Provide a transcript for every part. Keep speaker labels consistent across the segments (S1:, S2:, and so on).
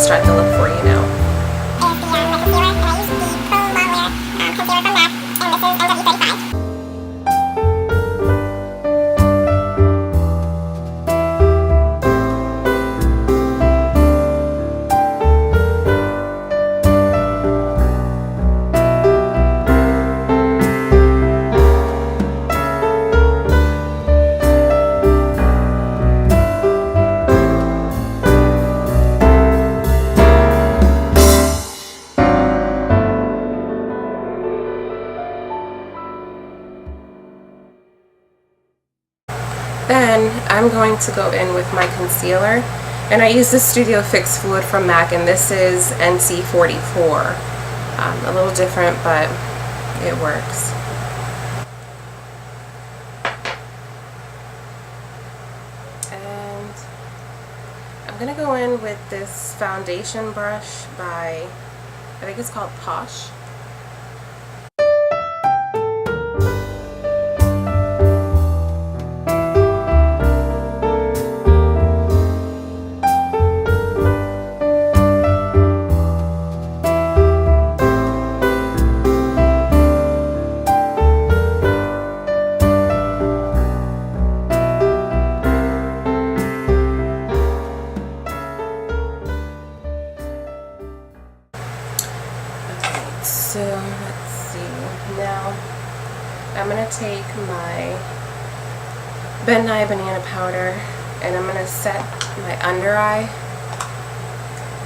S1: start the look for you now. Then I'm going to go in with my concealer, and I use the Studio Fix fluid from MAC, and this is NC44. A little different, but it works. And I'm going to go in with this foundation brush by, I think it's called Posh. So let's see, now I'm going to take my Ben Nye Banana Powder and I'm going to set my under eye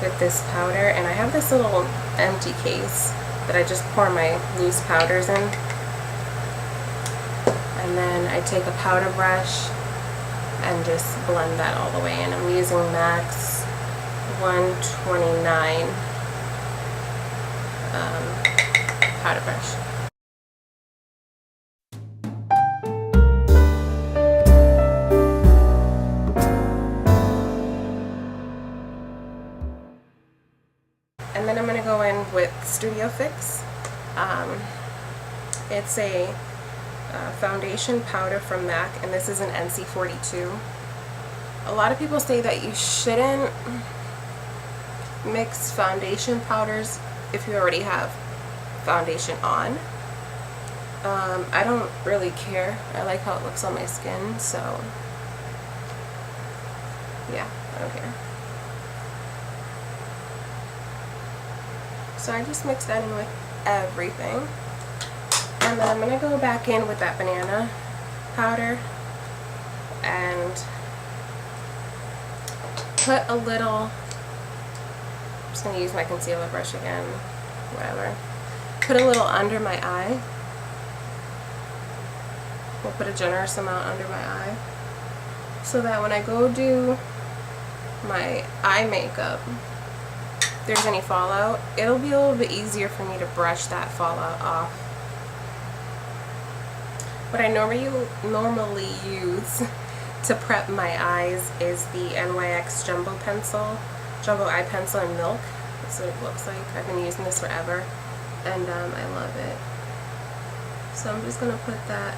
S1: with this powder, and I have this little empty case that I just pour my loose powders in, and then I take a powder brush and just blend that all the way in. I'm using MAC's 129 powder brush. And then I'm going to go in with Studio Fix. It's a foundation powder from MAC, and this is an NC42. A lot of people say that you shouldn't mix foundation powders if you already have foundation on. I don't really care. I like how it looks on my skin, so yeah, I don't care. So I just mix that in with everything, and then I'm going to go back in with that banana powder and put a little, I'm just going to use my concealer brush again, whatever. Put a little under my eye. We'll put a generous amount under my eye, so that when I go do my eye makeup, if there's any fallout, it'll be a little bit easier for me to brush that fallout off. What I normally use to prep my eyes is the NYX Jumbo Eye Pencil in Milk. That's what it looks like. I've been using this forever, and I love it. So I'm just going to put that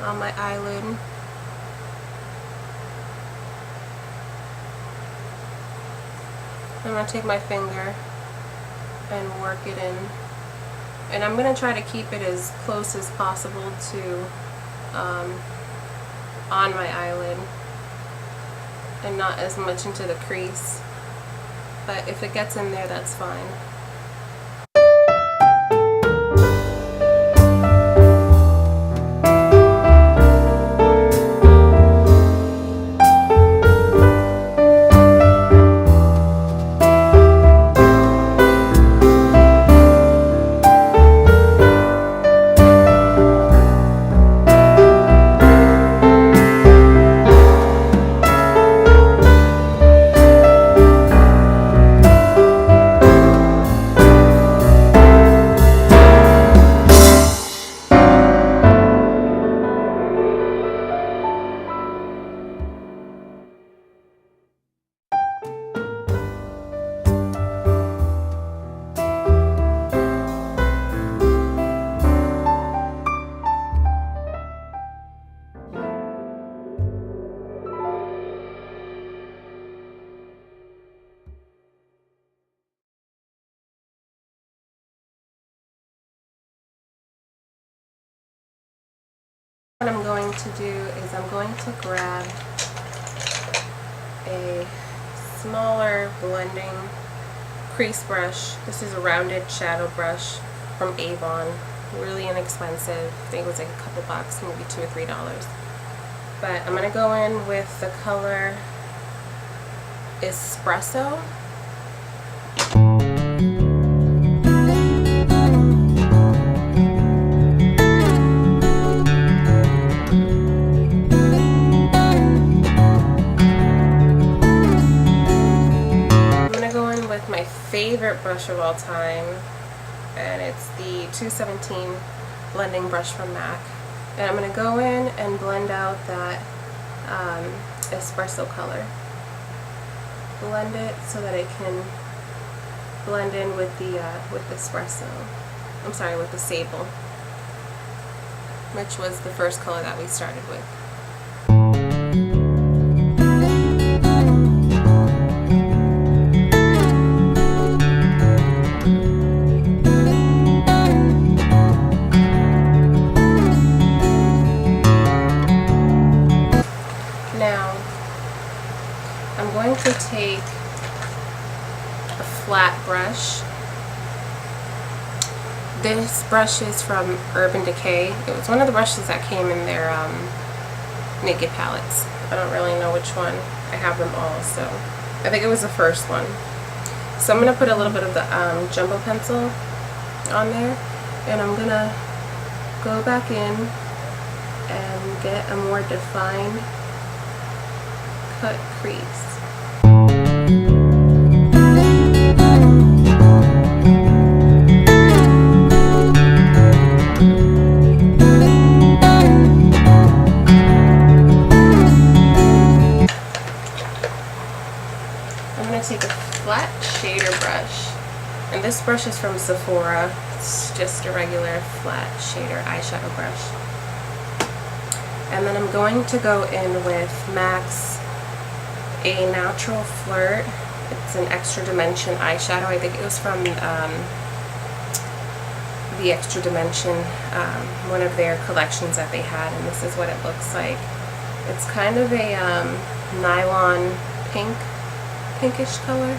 S1: on my eyelid. I'm going to take my finger and work it in, and I'm going to try to keep it as close as possible to on my eyelid and not as much into the crease, but if it gets in there, that's fine. What I'm going to do is I'm going to grab a smaller blending crease brush. This is a rounded shadow brush from Avon. Really inexpensive. I think it was like a couple bucks, maybe $2 or $3. But I'm going to go in with the color Espresso. My favorite brush of all time, and it's the 217 blending brush from MAC, and I'm going to go in and blend out that espresso color. Blend it so that it can blend in with the espresso. I'm sorry, with the sable, which was the first color that we started with. To take a flat brush. This brush is from Urban Decay. It was one of the brushes that came in their naked palettes. I don't really know which one. I have them all, so I think it was the first one. So I'm going to put a little bit of the jumbo pencil on there, and I'm going to go back in and get a more defined cut crease. Take a flat shader brush, and this brush is from Sephora. It's just a regular flat shader eyeshadow brush, and then I'm going to go in with MAC's A Natural Flirt. It's an extra dimension eyeshadow. I think it was from the extra dimension, one of their collections that they had, and this is what it looks like. It's kind of a nylon pinkish color.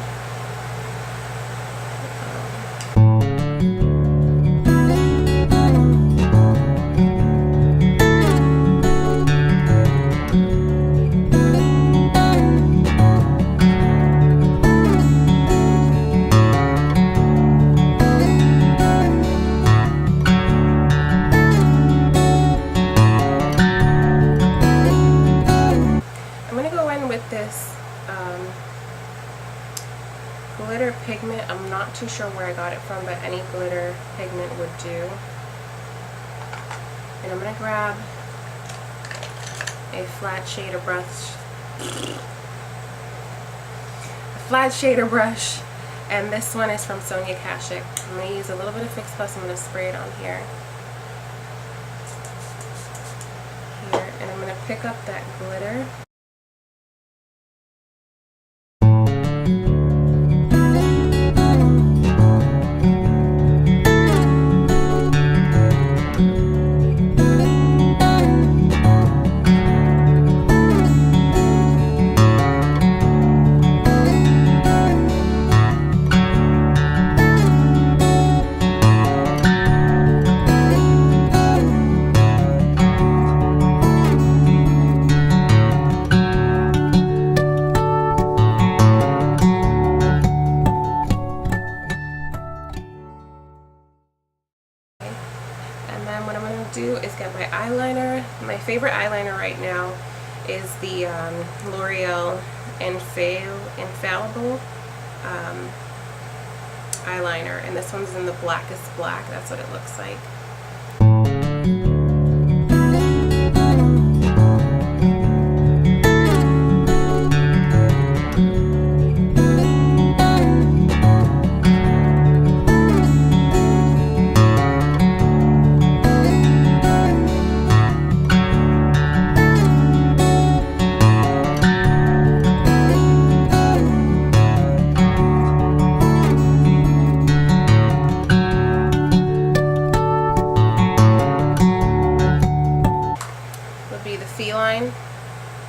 S1: I'm going to go in with this glitter pigment. I'm not too sure where I got it from, but any glitter pigment would do. And I'm going to grab a flat shader brush, and this one is from Sonia Kashuk. I'm going to use a little bit of Fix Plus. I'm going to spray it on here, and I'm going to pick up that glitter. Get my eyeliner. My favorite eyeliner right now is the L'Oreal Infallible eyeliner, and this one's in the blackest black. That's what it looks like.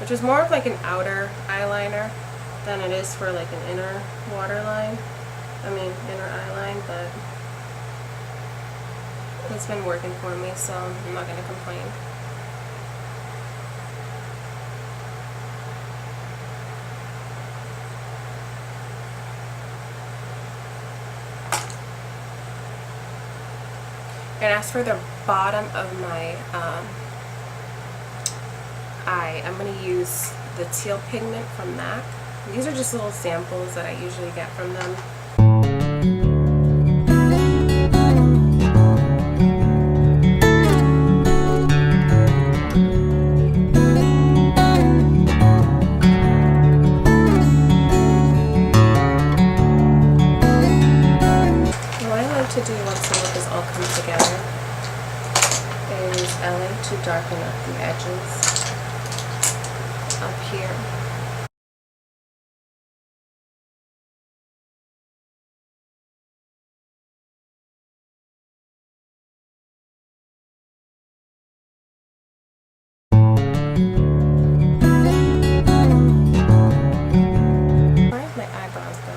S1: which is more of like an outer eyeliner than it is for like an inner waterline. I mean, inner eyeline, but it's been working for me, so I'm not going to complain. And as for the bottom of my eye, I'm going to use the teal pigment from MAC. These are just little samples that I usually get from them. To do once the look has all come together is I like to darken up the edges up here. Where have my eyebrows go?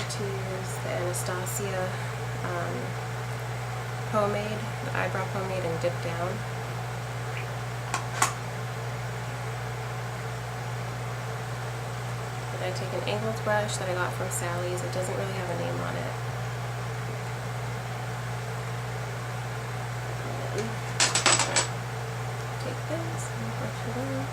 S1: To use the Anastasia pomade, the eyebrow pomade, and dip down. And I take an angled brush that I got from Sally's. It doesn't really have a name on it. And take this and brush it out.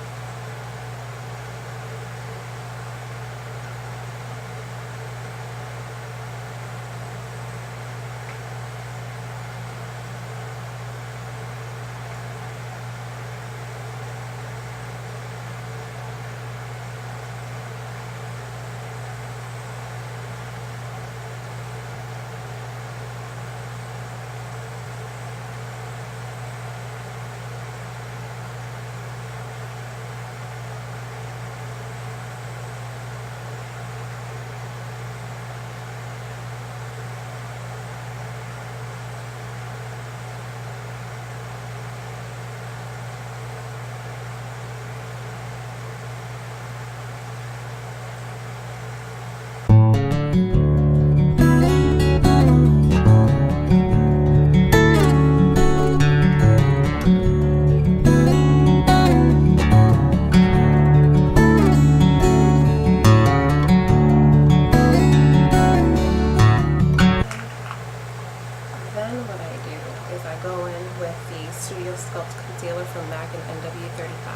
S1: From MAC and NW35,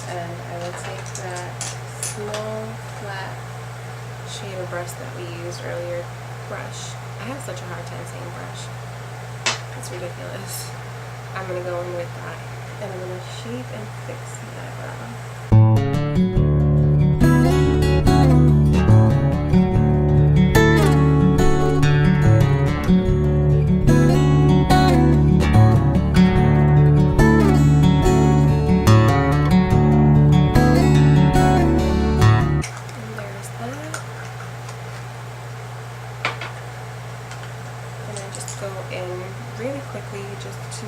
S1: and I will take that small flat shader brush that we used earlier. I have such a hard time saying brush, it's ridiculous. I'm going to go in with that and I'm going to shape and fix the eyebrow. Go in really quickly just to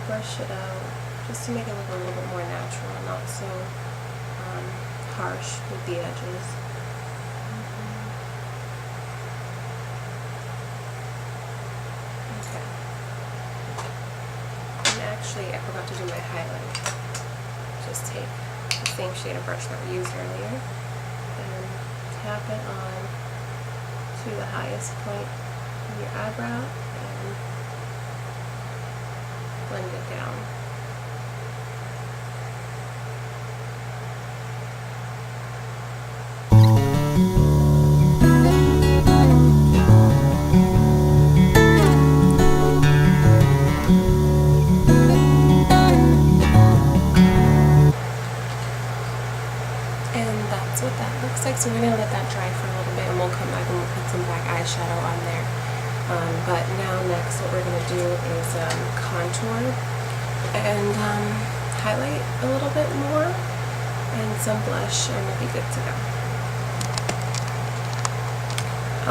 S1: brush it out, just to make it look a little bit more natural and not so harsh with the edges. Okay. And actually, I forgot to do my highlight. Just take the same shade of brush that we used earlier and tap it on to the highest point of your eyebrow and blend it down. What that looks like, so we're going to let that dry for a little bit and we'll come back and we'll put some black eyeshadow on there. But now next what we're going to do is contour and highlight a little bit more and some blush and we'll be good to go.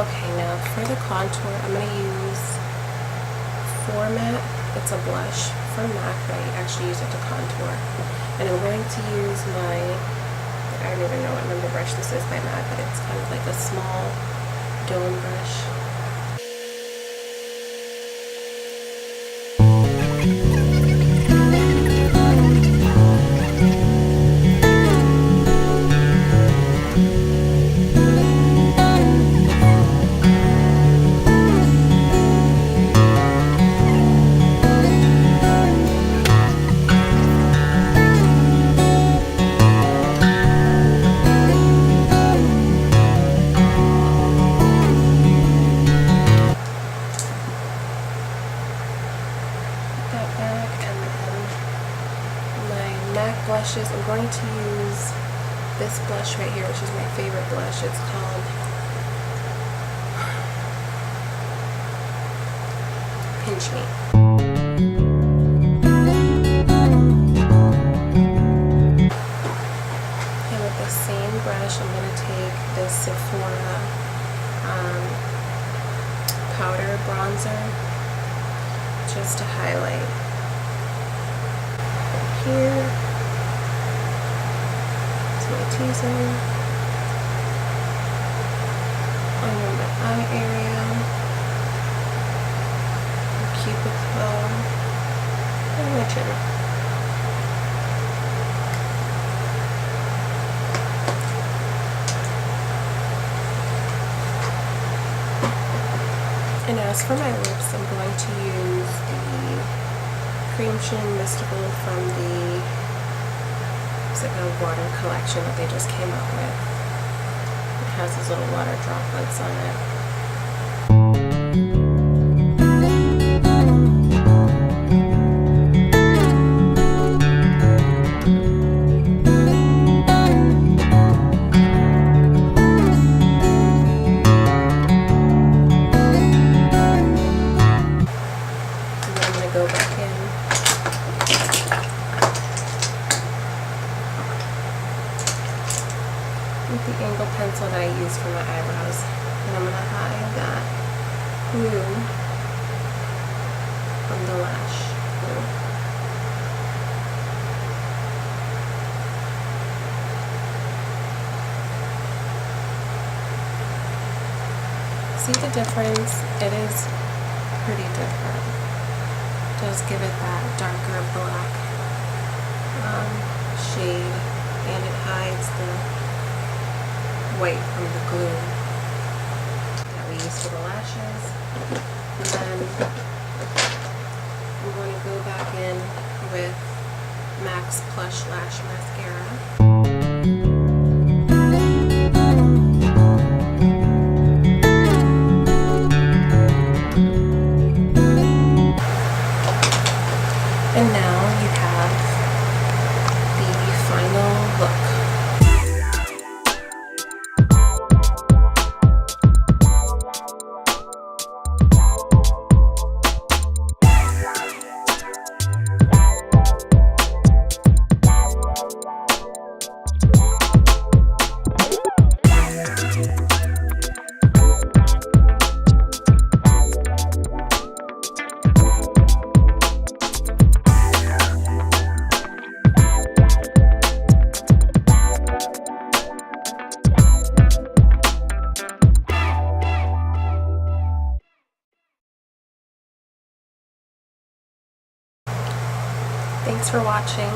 S1: Okay, now for the contour I'm going to use Format It's a blush from MAC, but I actually use it to contour. And I'm going to use my, I don't even know what number brush this is by MAC, but it's kind of like a small dome brush. Blushes, I'm going to use this blush right here, which is my favorite blush. It's called Pinch Me. And with the same brush, I'm going to take this Sephora powder bronzer just to highlight here. My T-zone under my eye area, my cupid's bow, and my chin. And as for my lips, I'm going to use the Cream Sheen Mystical from the like a water collection that they just came out with. It has these little water droplets on it. And then I'm going to go back in with the angle pencil that I use for my eyebrows, and I'm going to hide that blue from the lash glue. See the difference? It is pretty different. It does give it that darker black shade, and it hides the white from the glue that we use for the lashes. And then I'm going to go back in with MAC's Plush Lash Mascara. And now you have the final look. Thanks for watching.